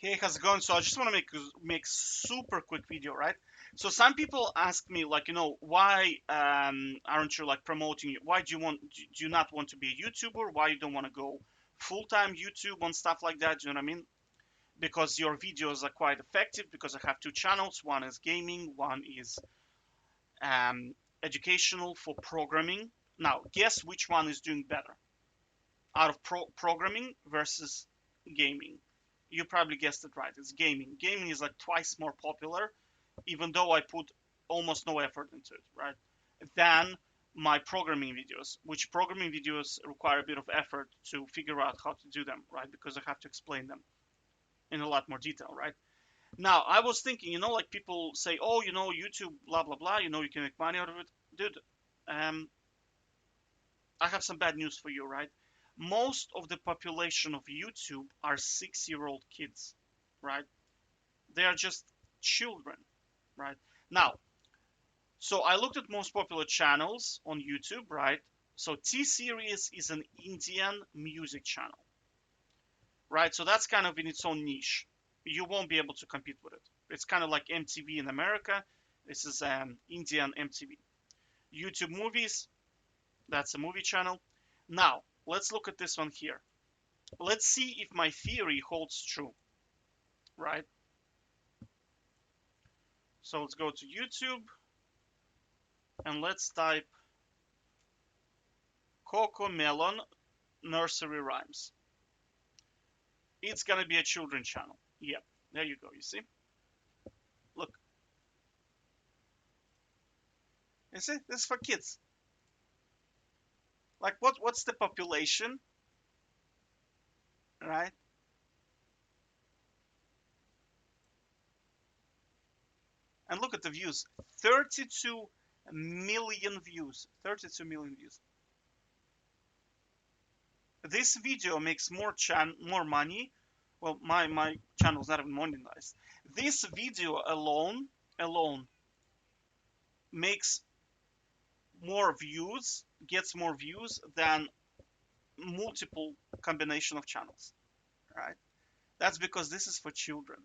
Hey, how's it going? So I just want to make super quick video, right? So some people ask me like, why aren't you like promoting it? Why do you not want to be a YouTuber? Why you don't want to go full-time YouTube and stuff like that? Do you know what I mean? Because your videos are quite effective because I have two channels. One is gaming, one is um, educational for programming. Now, guess which one is doing better out of programming versus gaming? You probably guessed it right. It's gaming. Gaming is like twice more popular, even though I put almost no effort into it, right? Than my programming videos, which programming videos require a bit of effort to figure out how to do them, right? Because I have to explain them in a lot more detail, right? Now, I was thinking, like people say, oh, YouTube, blah, blah, blah, you can make money out of it. Dude, um, I have some bad news for you, right? Most of the population of YouTube are 6-year-old kids, right? They are just children, right? Now, so I looked at most popular channels on YouTube, right? So T Series is an Indian music channel, right? So that's kind of in its own niche. You won't be able to compete with it. It's kind of like MTV in America. This is Indian MTV. YouTube Movies, that's a movie channel. Now, let's look at this one here. Let's see if my theory holds true, right? So let's go to YouTube and let's type Coco Melon nursery rhymes. It's gonna be a children channel. Yep, there you go. You see? Look, you see? This is for kids. Like, what's the population, right? And look at the views. 32 million views. 32 million views. This video makes more money. Well, my channel's not even monetized. This video alone makes more views, gets more views than multiple combination of channels, right? That's because this is for children,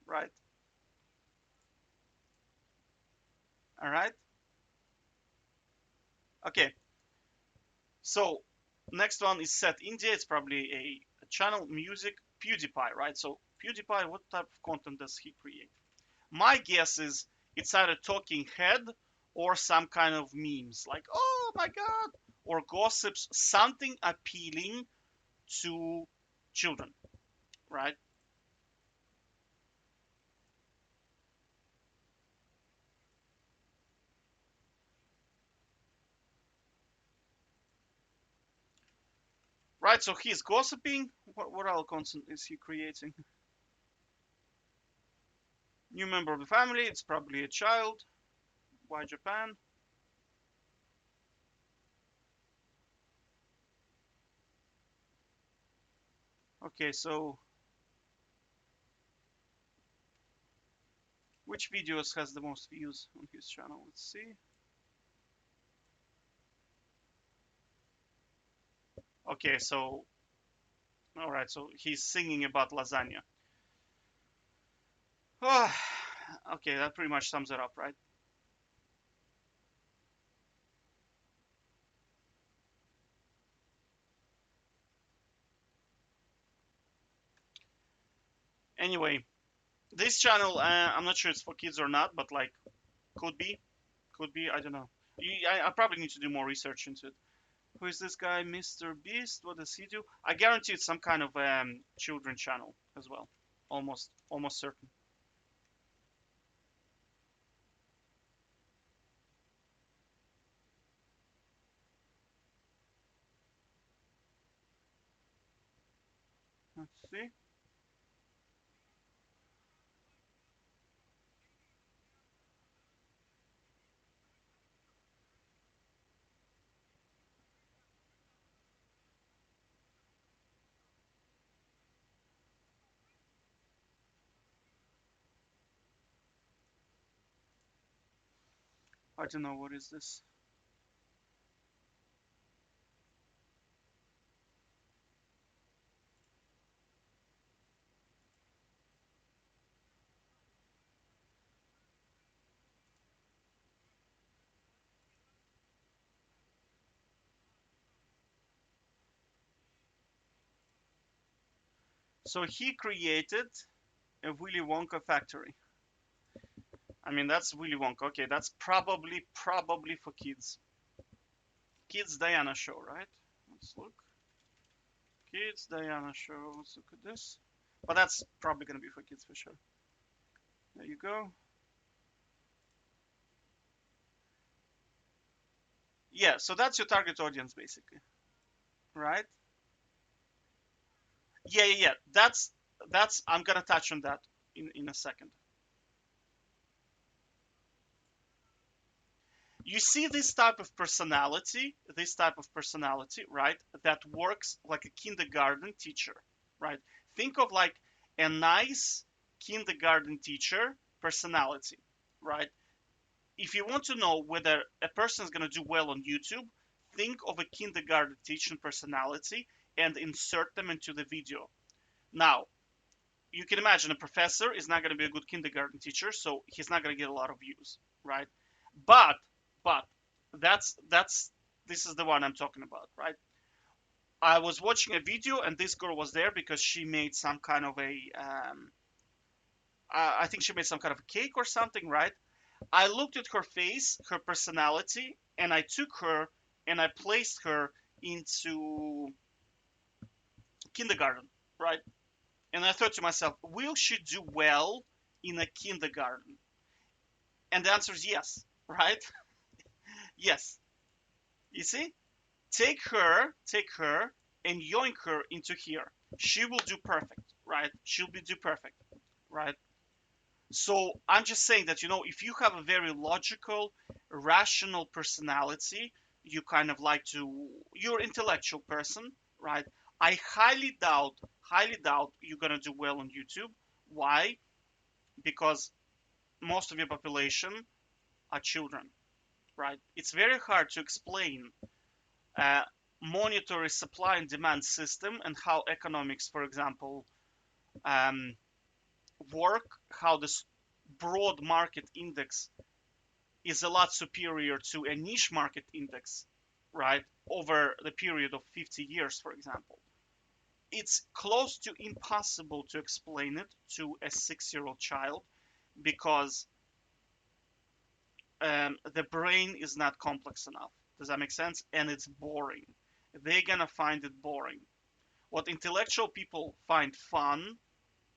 right? All right. Okay. So next one is Set India. It's probably a channel music PewDiePie, right? So PewDiePie, what type of content does he create? My guess is it's either talking head or some kind of memes, like oh my god, or gossips, something appealing to children, right? Right. So he's gossiping. What other content is he creating? New member of the family. It's probably a child. Why Japan? Okay, so which videos has the most views on his channel? Let's see. Okay, so all right, so he's singing about lasagna. Oh, okay, that pretty much sums it up, right? Anyway, this channel, I'm not sure it's for kids or not, but like, could be, could be. I don't know. I probably need to do more research into it. Who is this guy, Mr. Beast? What does he do? I guarantee it's some kind of children channel as well. Almost certain. Let's see. I don't know what is this. So he created a Willy Wonka factory. I mean, that's Willy Wonka. Okay, that's probably for kids. Kids Diana show, right? Let's look. Kids Diana show. Let's look at this. But that's probably gonna be for kids for sure. There you go. Yeah, so that's your target audience basically, right? Yeah. That's I'm gonna touch on that in a second. You see this type of personality, right? That works like a kindergarten teacher, right? Think of like a nice kindergarten teacher personality, right? If you want to know whether a person is going to do well on YouTube, think of a kindergarten teaching personality and insert them into the video. Now, you can imagine a professor is not going to be a good kindergarten teacher, so he's not going to get a lot of views, right? But but that's this is the one I'm talking about, right? I was watching a video and this girl was there because she made some kind of a I think she made some kind of a cake or something, right? I looked at her face, her personality, and I took her and I placed her into kindergarten, right? And I thought to myself, will she do well in a kindergarten? And the answer is yes, right? Yes. You see? Take her, and yoink her into here. She will do perfect, right? She'll be do perfect, right? So I'm just saying that, if you have a very logical, rational personality, you kind of like you're an intellectual person, right? I highly doubt you're gonna do well on YouTube. Why? Because most of your population are children, right? It's very hard to explain uh, monetary supply and demand system and how economics, for example, um, work, how this broad market index is a lot superior to a niche market index, right? Over the period of 50 years, for example. It's close to impossible to explain it to a 6-year-old child because the brain is not complex enough. Does that make sense? And it's boring. They're gonna find it boring. What intellectual people find fun,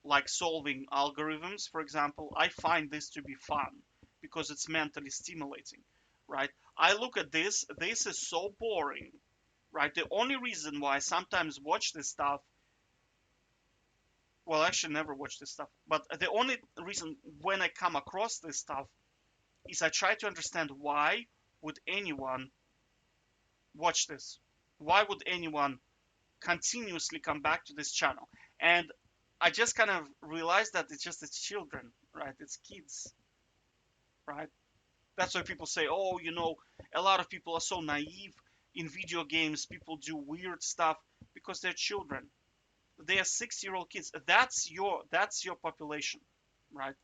like solving algorithms, for example, I find this to be fun because it's mentally stimulating, right? I look at this is so boring, right? The only reason why I sometimes watch this stuff, well, I actually never watch this stuff, but the only reason when I come across this stuff is I try to understand why would anyone watch this? Why would anyone continuously come back to this channel? And I just kind of realized that it's children, right? It's kids, right? That's why people say, oh, a lot of people are so naive in video games. People do weird stuff because they're children. They are 6-year-old kids. That's your population, right?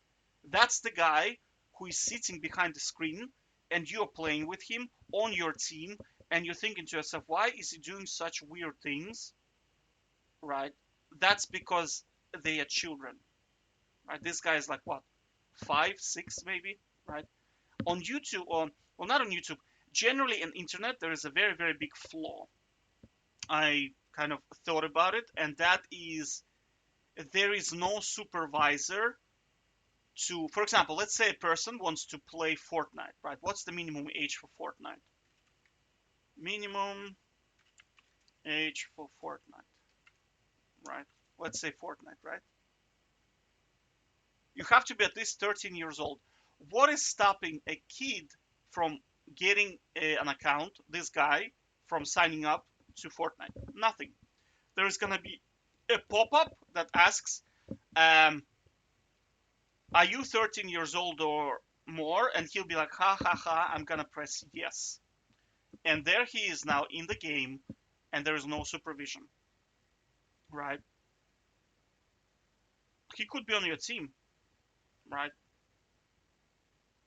That's the guy who is sitting behind the screen and you're playing with him on your team and you're thinking to yourself, why is he doing such weird things, right? That's because they are children, right? This guy is like what, 5, 6 maybe, right? On YouTube, or well, not on YouTube, generally on internet, there is a very, very big flaw. I kind of thought about it, and that is there is no supervisor for example, let's say a person wants to play Fortnite, right? What's the minimum age for Fortnite? Minimum age for Fortnite, right? Let's say Fortnite, right? You have to be at least 13 years old. What is stopping a kid from getting an account, this guy, from signing up to Fortnite? Nothing. There's going to be a pop-up that asks, um, are you 13 years old or more? And he'll be like, ha ha ha, I'm going to press yes. And there he is now in the game, and there is no supervision, right? He could be on your team, right?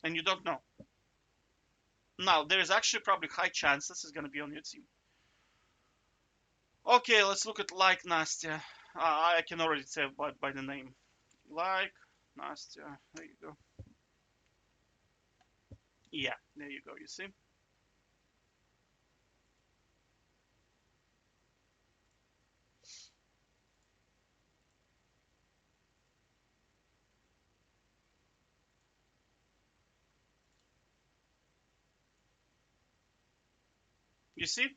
And you don't know. Now, there is actually probably high chances he's going to be on your team. Okay, let's look at like Nastya. I can already tell by the name. Like Nastya. There you go. Yeah, there you go. You see? You see?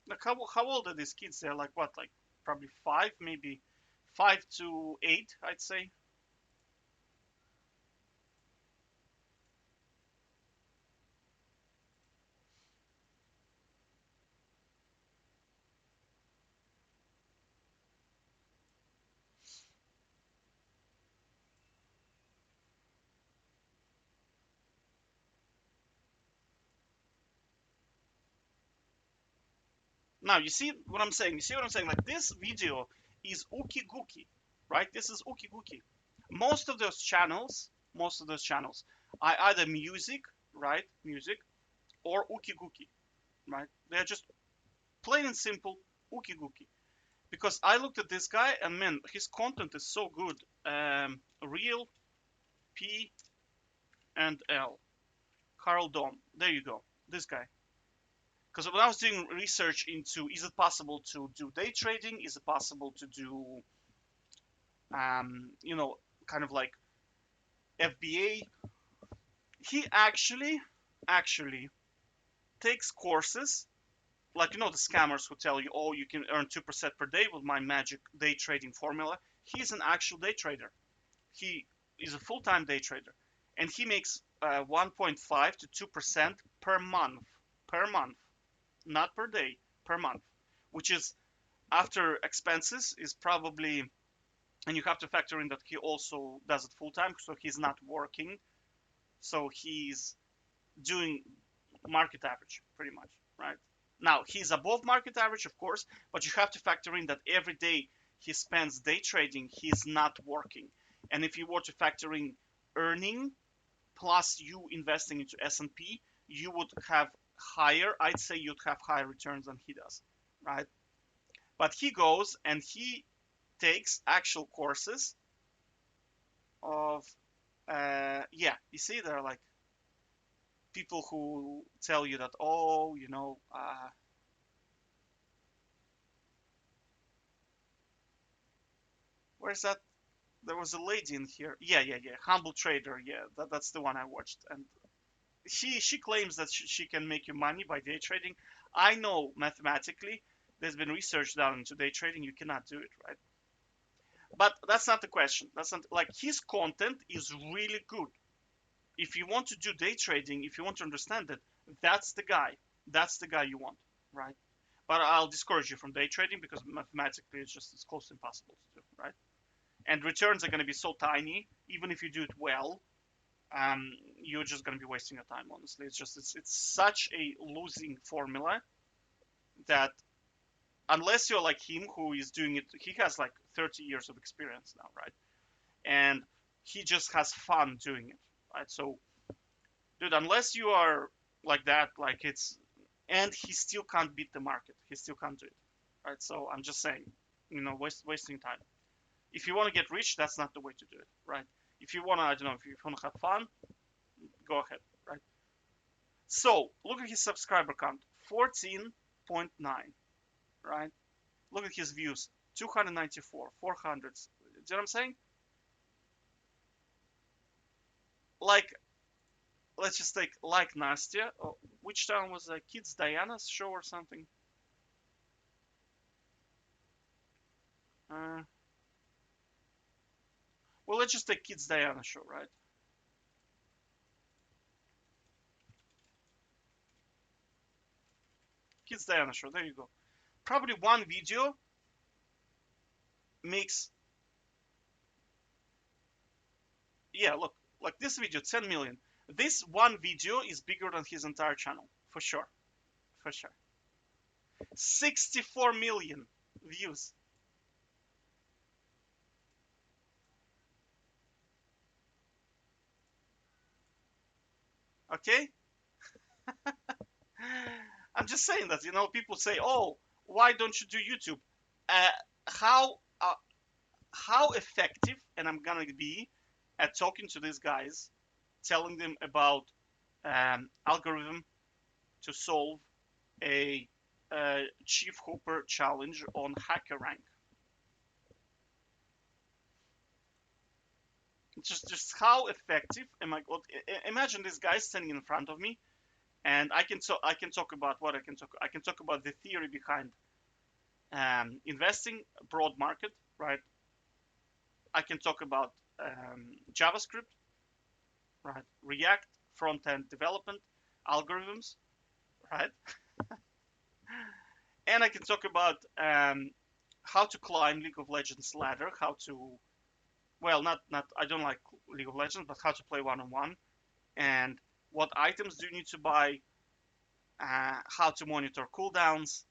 Like how old are these kids? They're like what? Like probably five, maybe 5 to 8, I'd say. Now you see what I'm saying. You see what I'm saying? Like this video is ookie gookie, right? This is ookie gookie. Most of those channels, I either music, right, music, or ookie gookie, right? They're just plain and simple ookie gookie. Because I looked at this guy and man, his content is so good. Real P and L, Carl Dom. There you go. This guy. Because when I was doing research into is it possible to do day trading, is it possible to do you know, kind of like FBA, he actually takes courses like you know the scammers who tell you, oh, you can earn 2% per day with my magic day trading formula. He's an actual day trader. He is a full-time day trader, and he makes 1.5 to 2% per month, not per day, per month, which is after expenses is probably, and you have to factor in that he also does it full time, so he's not working, so he's doing market average pretty much, right? Now he's above market average, of course, but you have to factor in that every day he spends day trading, he's not working. And if you were to factor in earning plus you investing into S&P, you would have higher, I'd say you'd have higher returns than he does, right? But he goes and he takes actual courses of, yeah, you see, there are like people who tell you that, oh, you know, where's that? There was a lady in here. Yeah. Humble Trader. Yeah, that's the one I watched. And she claims that she can make you money by day trading. I know mathematically, there's been research done into day trading. You cannot do it, right? But that's not the question. That's not like his content is really good. If you want to do day trading, if you want to understand it, that's the guy. That's the guy you want, right? But I'll discourage you from day trading because mathematically it's close to impossible to do, right? And returns are going to be so tiny, even if you do it well, you're just going to be wasting your time. Honestly, it's such a losing formula that unless you're like him, who is doing it, he has like 30 years of experience now, right? And he just has fun doing it, right? So, dude, unless you are like that, like it's, and he still can't beat the market. He still can't do it, right? So I'm just saying, wasting time. If you want to get rich, that's not the way to do it, right? If you want to, I don't know, if you want to have fun, go ahead, right? So look at his subscriber count, 14.9, right? Look at his views, 294, 400. Do you know what I'm saying? Like, let's just take like Nastya. Oh, which town was Kids Diana's show or something? Uh, well, let's just take Kids Diana show, right? Kids Diana show. There you go. Probably one video makes, yeah, look, like this video, 10 million. This one video is bigger than his entire channel, for sure, for sure. 64 million views. Okay. I'm just saying that, people say, oh, why don't you do YouTube? Uh, how uh, how effective, and I'm gonna be at talking to these guys, telling them about algorithm to solve a Chief Hooper challenge on HackerRank. Just how effective am I? Imagine this guy standing in front of me, and I can talk about what I can talk. I can talk about the theory behind investing, broad market, right? I can talk about JavaScript, right? React, front end development, algorithms, right? And I can talk about how to climb League of Legends ladder, how to, well, not I don't like League of Legends, but how to play one-on-one, and what items do you need to buy, how to monitor cooldowns,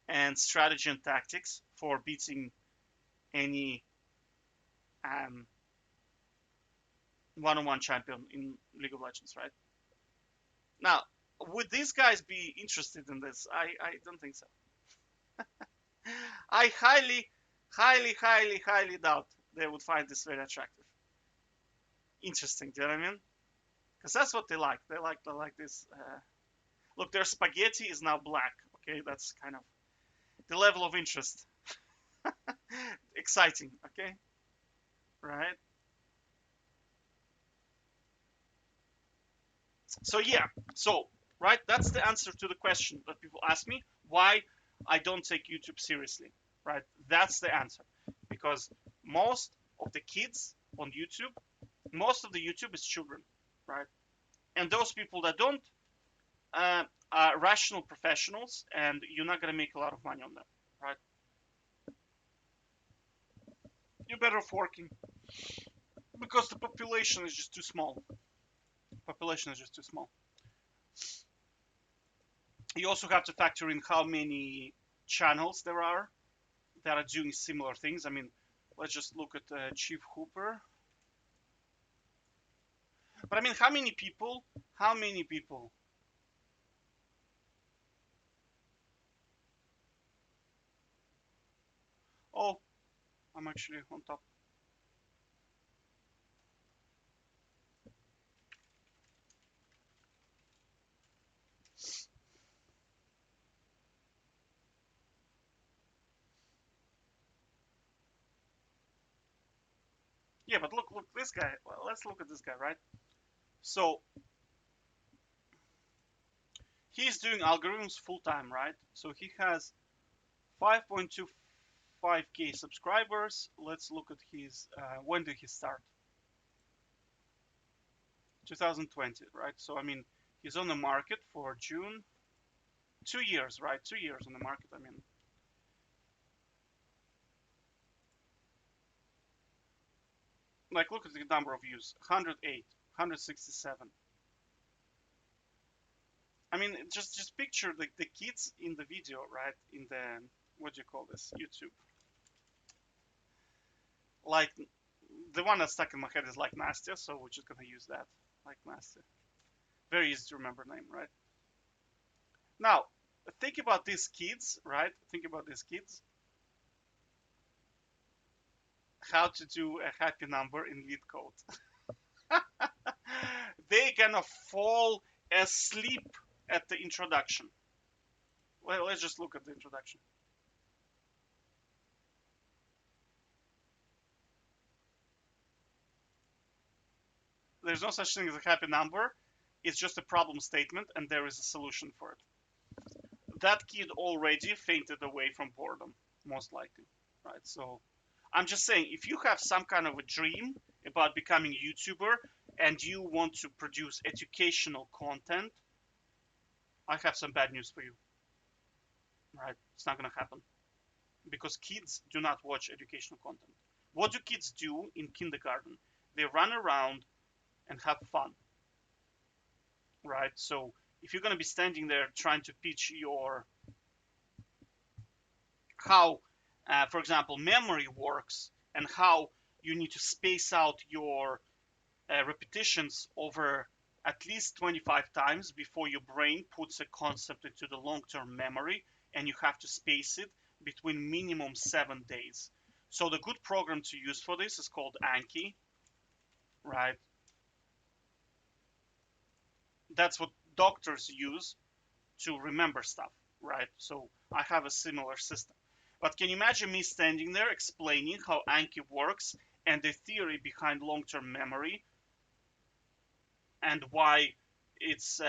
and strategy and tactics for beating any um, one-on-one champion in League of Legends, right? Now, would these guys be interested in this? I don't think so. I highly doubt they would find this very attractive. Interesting, do you know what I mean? Because that's what they like. They like this. Look, their spaghetti is now black. Okay, that's kind of the level of interest. Exciting. Okay, right. So yeah, so right, that's the answer to the question that people ask me, why I don't take YouTube seriously, right? That's the answer, because most of the kids on YouTube, most of the YouTube is children, right? And those people that don't uh, are rational professionals, and you're not gonna make a lot of money on them, right? You're better off working because the population is just too small. Population is just too small. You also have to factor in how many channels there are that are doing similar things. I mean, let's just look at Chief Hooper. But I mean, how many people? How many people? Oh, I'm actually on top. Yeah, but look, this guy. Well, let's look at this guy, right? So he's doing algorithms full time, right? So he has 5.25k subscribers. Let's look at his. When did he start? 2020, right? So I mean, he's on the market for June. 2 years, right? 2 years on the market. I mean, like, look at the number of views: 108, 167. I mean, just picture the kids in the video, right? In the, what do you call this? YouTube. Like, the one that's stuck in my head is like Nastya, so we're just gonna use that. Like Nastya. Very easy to remember name, right? Now, think about these kids, right? Think about these kids. How to do a happy number in lead code. They're gonna fall asleep at the introduction. Well, let's just look at the introduction. There's no such thing as a happy number. It's just a problem statement, and there is a solution for it. That kid already fainted away from boredom, most likely, right? So I'm just saying, if you have some kind of a dream about becoming a YouTuber and you want to produce educational content, I have some bad news for you, right? It's not going to happen because kids do not watch educational content. What do kids do in kindergarten? They run around and have fun, right? So if you're going to be standing there trying to pitch your how, for example, memory works and how you need to space out your repetitions over at least 25 times before your brain puts a concept into the long-term memory, and you have to space it between minimum 7 days. So the good program to use for this is called Anki, right? That's what doctors use to remember stuff, right? So I have a similar system. But can you imagine me standing there explaining how Anki works and the theory behind long-term memory and why it's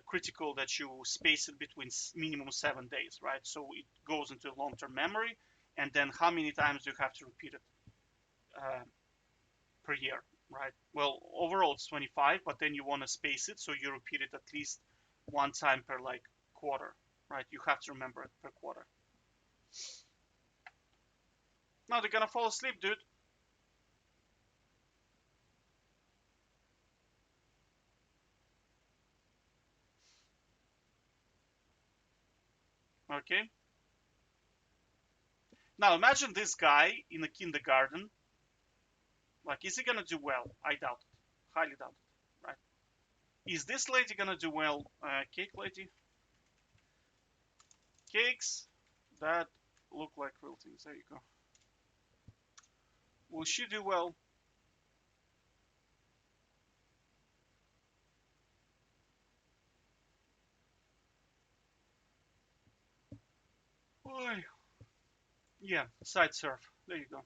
critical that you space it between minimum 7 days, right? So it goes into long-term memory, and then how many times do you have to repeat it uh, per year, right? Well, overall it's 25, but then you want to space it, so you repeat it at least one time per like quarter, right? You have to remember it per quarter. Now they're gonna fall asleep, dude. Okay. Now imagine this guy in a kindergarten. Like, is he gonna do well? I doubt it. Highly doubt it. Right? Is this lady gonna do well? Cake lady? Cakes that look like real things. There you go. Will she do well? Boy. Yeah, side surf. There you go.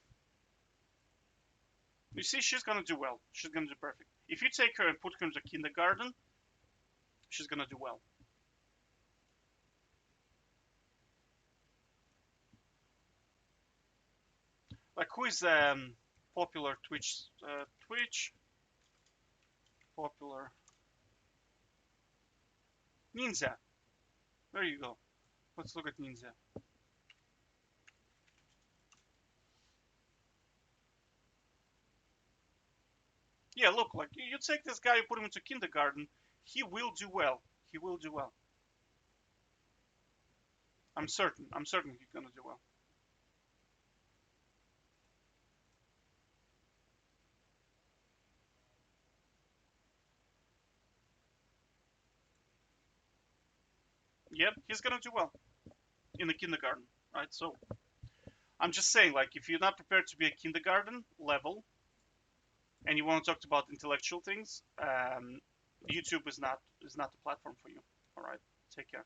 You see, she's gonna do well. She's gonna do perfect. If you take her and put her into kindergarten, she's gonna do well. Like, who is popular Twitch popular Ninja? There you go. Let's look at Ninja. Yeah, look, like you take this guy, you put him into kindergarten, he will do well. He will do well. I'm certain. I'm certain he's gonna do well. Yep, he's gonna do well in the kindergarten, right? So I'm just saying, like, if you're not prepared to be a kindergarten level and you want to talk about intellectual things, YouTube is not the platform for you. All right, take care.